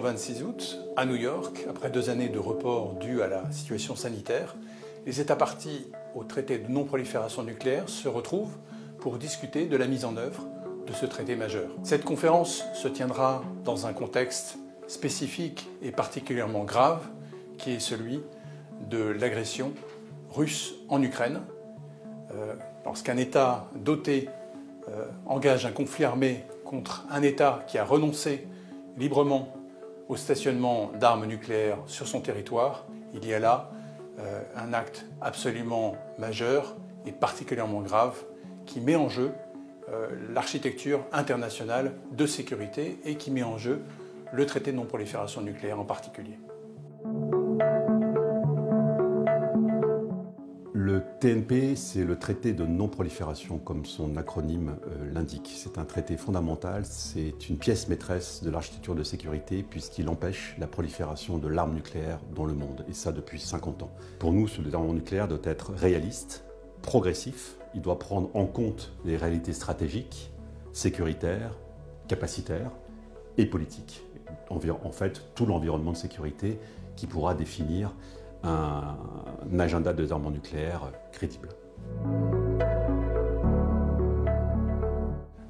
au 26 août, à New York, après 2 années de report dû à la situation sanitaire, les États parties au traité de non-prolifération nucléaire se retrouvent pour discuter de la mise en œuvre de ce traité majeur. Cette conférence se tiendra dans un contexte spécifique et particulièrement grave, qui est celui de l'agression russe en Ukraine. Lorsqu'un État doté engage un conflit armé contre un État qui a renoncé librement au stationnement d'armes nucléaires sur son territoire, il y a là un acte absolument majeur et particulièrement grave qui met en jeu l'architecture internationale de sécurité et qui met en jeu le traité de non-prolifération nucléaire en particulier. Le TNP, c'est le traité de non-prolifération, comme son acronyme l'indique. C'est un traité fondamental, c'est une pièce maîtresse de l'architecture de sécurité puisqu'il empêche la prolifération de l'arme nucléaire dans le monde, et ça depuis 50 ans. Pour nous, ce désarmement nucléaire doit être réaliste, progressif, il doit prendre en compte les réalités stratégiques, sécuritaires, capacitaires et politiques. En fait, tout l'environnement de sécurité qui pourra définir un agenda de désarmement nucléaire crédible.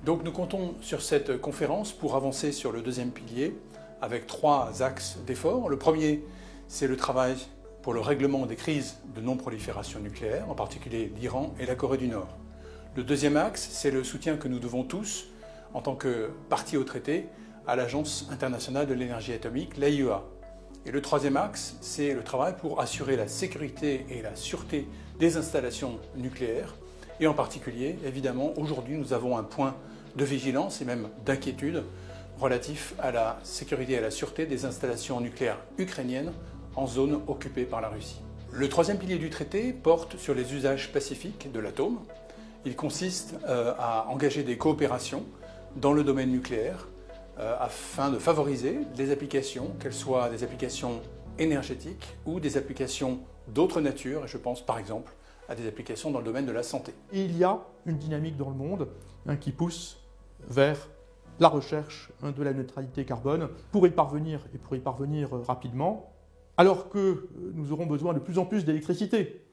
Donc nous comptons sur cette conférence pour avancer sur le deuxième pilier avec 3 axes d'effort. Le premier, c'est le travail pour le règlement des crises de non-prolifération nucléaire, en particulier l'Iran et la Corée du Nord. Le deuxième axe, c'est le soutien que nous devons tous, en tant que partie au traité, à l'Agence internationale de l'énergie atomique, l'AIEA. Et le troisième axe, c'est le travail pour assurer la sécurité et la sûreté des installations nucléaires. Et en particulier, évidemment, aujourd'hui, nous avons un point de vigilance et même d'inquiétude relatif à la sécurité et à la sûreté des installations nucléaires ukrainiennes en zone occupée par la Russie. Le troisième pilier du traité porte sur les usages pacifiques de l'atome. Il consiste à engager des coopérations dans le domaine nucléaire afin de favoriser les applications, qu'elles soient des applications énergétiques ou des applications d'autres natures, et je pense par exemple à des applications dans le domaine de la santé. Et il y a une dynamique dans le monde qui pousse vers la recherche de la neutralité carbone pour y parvenir rapidement, alors que nous aurons besoin de plus en plus d'électricité.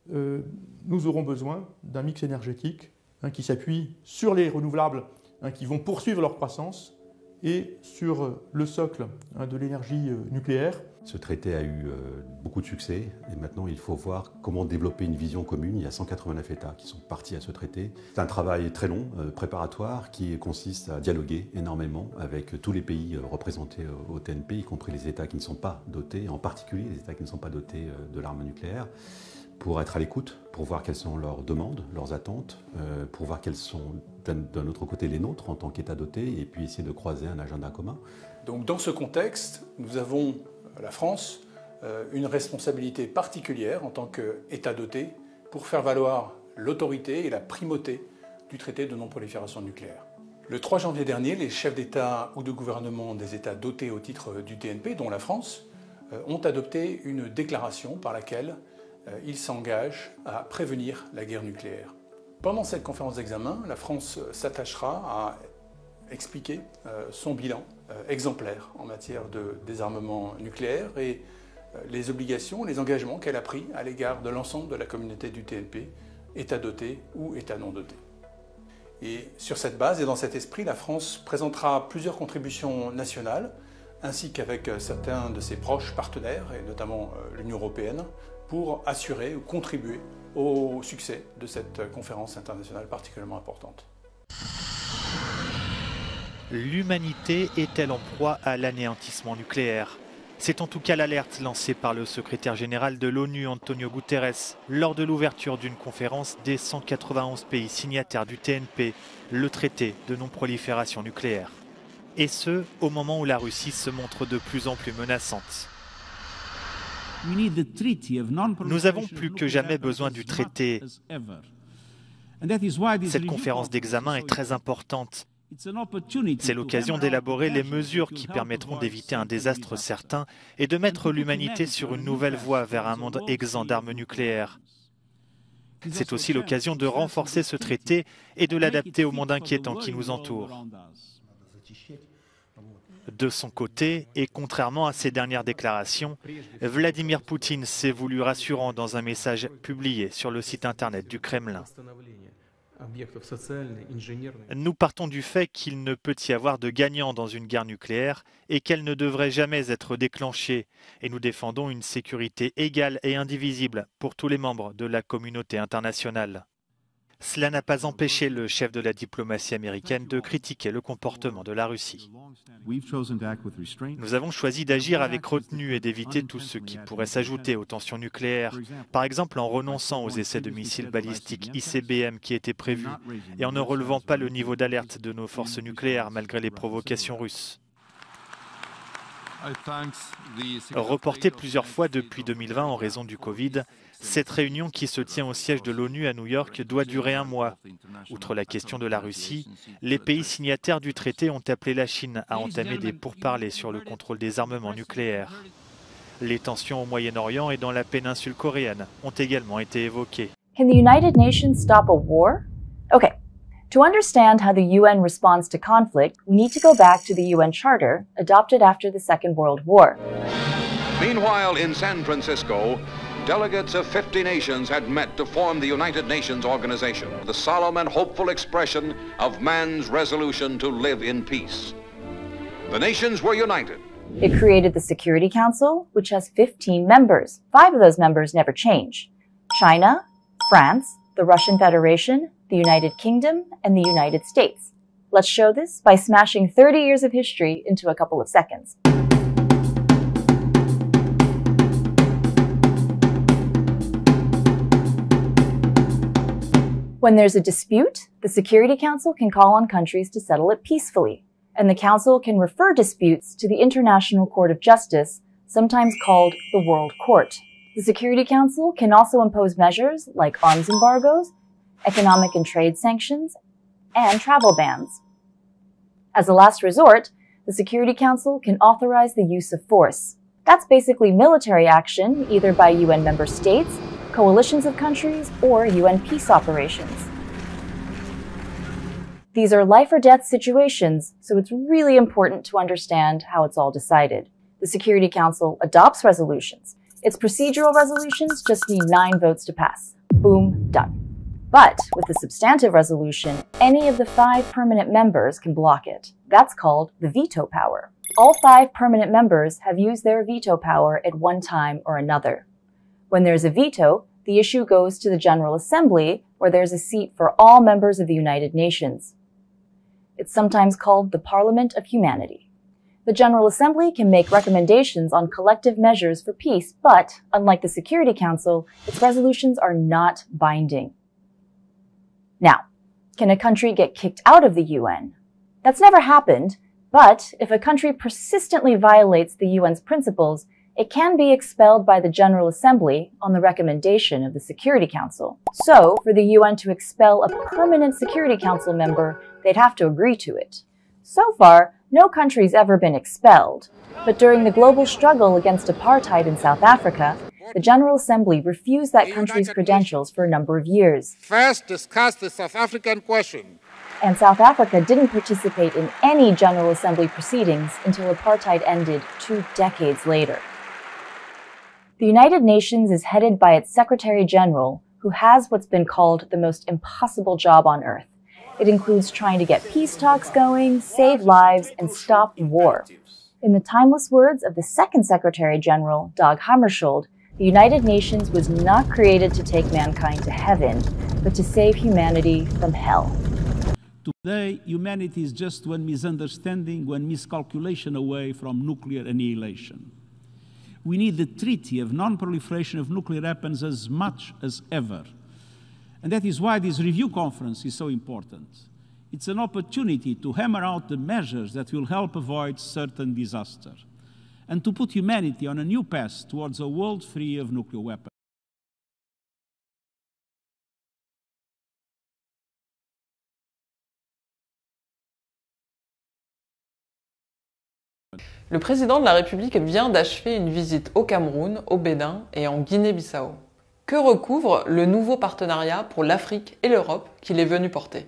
Nous aurons besoin d'un mix énergétique qui s'appuie sur les renouvelables qui vont poursuivre leur croissance et sur le socle de l'énergie nucléaire. Ce traité a eu beaucoup de succès et maintenant il faut voir comment développer une vision commune. Il y a 189 États qui sont partis à ce traité. C'est un travail très long, préparatoire, qui consiste à dialoguer énormément avec tous les pays représentés au TNP, y compris les États qui ne sont pas dotés, en particulier les États qui ne sont pas dotés de l'arme nucléaire, pour être à l'écoute, pour voir quelles sont leurs demandes, leurs attentes, pour voir quelles sont d'un autre côté les nôtres en tant qu'État doté, et puis essayer de croiser un agenda commun. Donc dans ce contexte, nous avons, la France, une responsabilité particulière en tant qu'État doté pour faire valoir l'autorité et la primauté du traité de non-prolifération nucléaire. Le 3 janvier dernier, les chefs d'État ou de gouvernement des États dotés au titre du TNP, dont la France, ont adopté une déclaration par laquelle ils s'engagent à prévenir la guerre nucléaire. Pendant cette conférence d'examen, la France s'attachera à expliquer son bilan exemplaire en matière de désarmement nucléaire et les obligations, les engagements qu'elle a pris à l'égard de l'ensemble de la communauté du TNP, État doté ou État non doté. Et sur cette base et dans cet esprit, la France présentera plusieurs contributions nationales, ainsi qu'avec certains de ses proches partenaires, et notamment l'Union européenne, pour assurer ou contribuer au succès de cette conférence internationale particulièrement importante. L'humanité est-elle en proie à l'anéantissement nucléaire? C'est en tout cas l'alerte lancée par le secrétaire général de l'ONU, Antonio Guterres, lors de l'ouverture d'une conférence des 191 pays signataires du TNP, le traité de non-prolifération nucléaire. Et ce, au moment où la Russie se montre de plus en plus menaçante. Nous avons plus que jamais besoin du traité. Cette conférence d'examen est très importante. C'est l'occasion d'élaborer les mesures qui permettront d'éviter un désastre certain et de mettre l'humanité sur une nouvelle voie vers un monde exempt d'armes nucléaires. C'est aussi l'occasion de renforcer ce traité et de l'adapter au monde inquiétant qui nous entoure. De son côté, et contrairement à ses dernières déclarations, Vladimir Poutine s'est voulu rassurant dans un message publié sur le site internet du Kremlin. Nous partons du fait qu'il ne peut y avoir de gagnant dans une guerre nucléaire et qu'elle ne devrait jamais être déclenchée. Et nous défendons une sécurité égale et indivisible pour tous les membres de la communauté internationale. Cela n'a pas empêché le chef de la diplomatie américaine de critiquer le comportement de la Russie. Nous avons choisi d'agir avec retenue et d'éviter tout ce qui pourrait s'ajouter aux tensions nucléaires, par exemple en renonçant aux essais de missiles balistiques ICBM qui étaient prévus et en ne relevant pas le niveau d'alerte de nos forces nucléaires malgré les provocations russes. Reportée plusieurs fois depuis 2020 en raison du Covid, cette réunion qui se tient au siège de l'ONU à New York doit durer un mois. Outre la question de la Russie, les pays signataires du traité ont appelé la Chine à entamer des pourparlers sur le contrôle des armements nucléaires. Les tensions au Moyen-Orient et dans la péninsule coréenne ont également été évoquées. Can the United Nations stop a war? Okay. To understand how the UN responds to conflict, we need to go back to the UN Charter, adopted after the Second World War. Meanwhile, in San Francisco, delegates of 50 nations had met to form the United Nations Organization, the solemn and hopeful expression of man's resolution to live in peace. The nations were united. It created the Security Council, which has 15 members. 5 of those members never change: China, France, the Russian Federation, the United Kingdom, and the United States. Let's show this by smashing 30 years of history into a couple of seconds. When there's a dispute, the Security Council can call on countries to settle it peacefully, and the Council can refer disputes to the International Court of Justice, sometimes called the World Court. The Security Council can also impose measures like arms embargoes, economic and trade sanctions, and travel bans. As a last resort, the Security Council can authorize the use of force. That's basically military action, either by UN member states, coalitions of countries, or UN peace operations. These are life or death situations, so it's really important to understand how it's all decided. The Security Council adopts resolutions. Its procedural resolutions just need 9 votes to pass. Boom, done. But with a substantive resolution, any of the 5 permanent members can block it. That's called the veto power. All 5 permanent members have used their veto power at one time or another. When there's a veto, the issue goes to the General Assembly, where there's a seat for all members of the United Nations. It's sometimes called the Parliament of Humanity. The General Assembly can make recommendations on collective measures for peace, but, unlike the Security Council, its resolutions are not binding. Now, can a country get kicked out of the UN? That's never happened, but if a country persistently violates the UN's principles, it can be expelled by the General Assembly on the recommendation of the Security Council. So, for the UN to expel a permanent Security Council member, they'd have to agree to it. So far, no country's ever been expelled. But during the global struggle against apartheid in South Africa, the General Assembly refused that country's credentials for a number of years. First discuss the South African question. And South Africa didn't participate in any General Assembly proceedings until apartheid ended 2 decades later. The United Nations is headed by its Secretary General, who has what's been called the most impossible job on earth. It includes trying to get peace talks going, save lives, and stop war. In the timeless words of the second Secretary General, Dag Hammarskjöld, the United Nations was not created to take mankind to heaven, but to save humanity from hell. Today, humanity is just one misunderstanding, one miscalculation away from nuclear annihilation. We need the treaty of non-proliferation of nuclear weapons as much as ever. And that is why this review conference is so important. It's an opportunity to hammer out the measures that will help avoid certain disaster and to put humanity on a new path towards a world free of nuclear weapons. Le président de la République vient d'achever une visite au Cameroun, au Bénin et en Guinée-Bissau. Que recouvre le nouveau partenariat pour l'Afrique et l'Europe qu'il est venu porter ?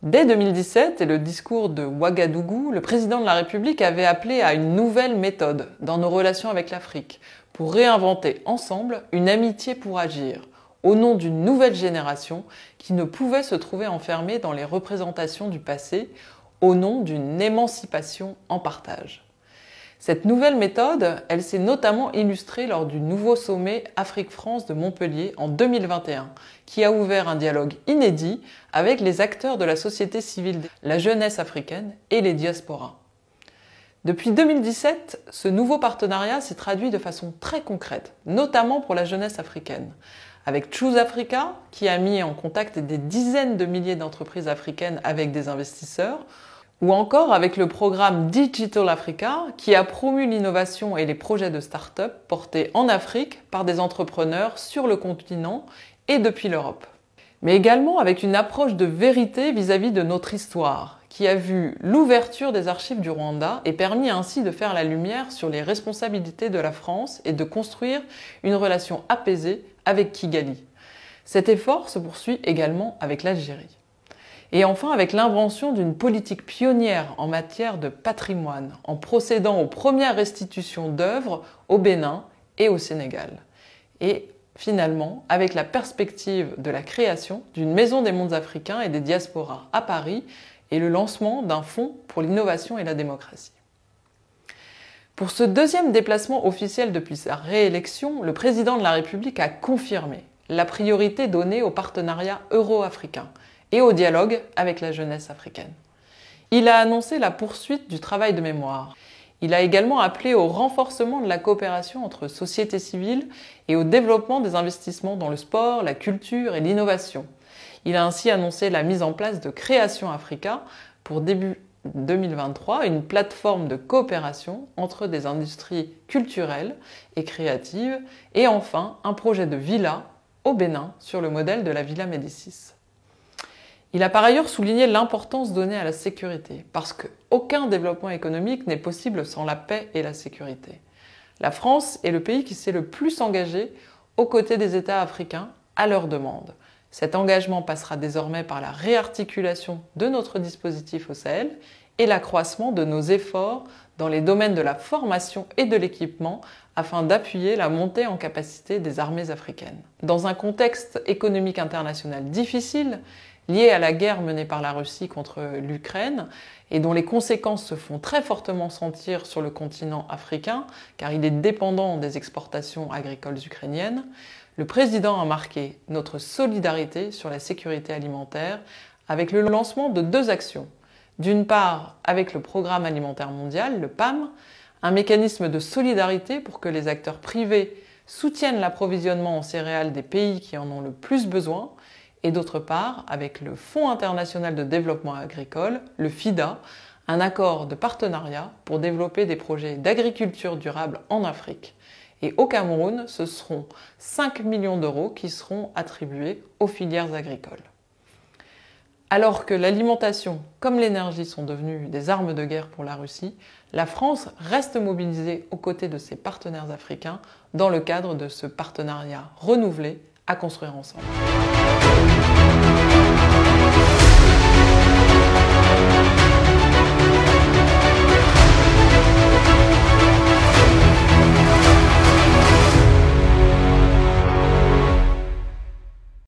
Dès 2017 et le discours de Ouagadougou, le président de la République avait appelé à une nouvelle méthode dans nos relations avec l'Afrique pour réinventer ensemble une amitié pour agir, au nom d'une nouvelle génération qui ne pouvait se trouver enfermée dans les représentations du passé, au nom d'une émancipation en partage. Cette nouvelle méthode, elle s'est notamment illustrée lors du nouveau sommet Afrique-France de Montpellier en 2021, qui a ouvert un dialogue inédit avec les acteurs de la société civile, la jeunesse africaine et les diasporas. Depuis 2017, ce nouveau partenariat s'est traduit de façon très concrète, notamment pour la jeunesse africaine, avec Choose Africa, qui a mis en contact des dizaines de milliers d'entreprises africaines avec des investisseurs, ou encore avec le programme Digital Africa, qui a promu l'innovation et les projets de start-up portés en Afrique par des entrepreneurs sur le continent et depuis l'Europe. Mais également avec une approche de vérité vis-à-vis de notre histoire, qui a vu l'ouverture des archives du Rwanda et permis ainsi de faire la lumière sur les responsabilités de la France et de construire une relation apaisée avec Kigali. Cet effort se poursuit également avec l'Algérie. Et enfin avec l'invention d'une politique pionnière en matière de patrimoine, en procédant aux premières restitutions d'œuvres au Bénin et au Sénégal. Et finalement, avec la perspective de la création d'une maison des mondes africains et des diasporas à Paris et le lancement d'un fonds pour l'innovation et la démocratie. Pour ce deuxième déplacement officiel depuis sa réélection, le président de la République a confirmé la priorité donnée au partenariat euro-africain et au dialogue avec la jeunesse africaine. Il a annoncé la poursuite du travail de mémoire. Il a également appelé au renforcement de la coopération entre sociétés civiles et au développement des investissements dans le sport, la culture et l'innovation. Il a ainsi annoncé la mise en place de Création Africa pour début 2023, une plateforme de coopération entre des industries culturelles et créatives, et enfin un projet de villa au Bénin sur le modèle de la Villa Médicis. Il a par ailleurs souligné l'importance donnée à la sécurité, parce qu'aucun développement économique n'est possible sans la paix et la sécurité. La France est le pays qui s'est le plus engagé aux côtés des États africains à leur demande. Cet engagement passera désormais par la réarticulation de notre dispositif au Sahel et l'accroissement de nos efforts dans les domaines de la formation et de l'équipement afin d'appuyer la montée en capacité des armées africaines. Dans un contexte économique international difficile, lié à la guerre menée par la Russie contre l'Ukraine et dont les conséquences se font très fortement sentir sur le continent africain, car il est dépendant des exportations agricoles ukrainiennes, le président a marqué notre solidarité sur la sécurité alimentaire avec le lancement de 2 actions. D'une part, avec le Programme alimentaire mondial, le PAM, un mécanisme de solidarité pour que les acteurs privés soutiennent l'approvisionnement en céréales des pays qui en ont le plus besoin, et d'autre part, avec le Fonds international de développement agricole, le FIDA, un accord de partenariat pour développer des projets d'agriculture durable en Afrique. Et au Cameroun, ce seront 5 millions d'euros qui seront attribués aux filières agricoles. Alors que l'alimentation comme l'énergie sont devenues des armes de guerre pour la Russie, la France reste mobilisée aux côtés de ses partenaires africains dans le cadre de ce partenariat renouvelé à construire ensemble.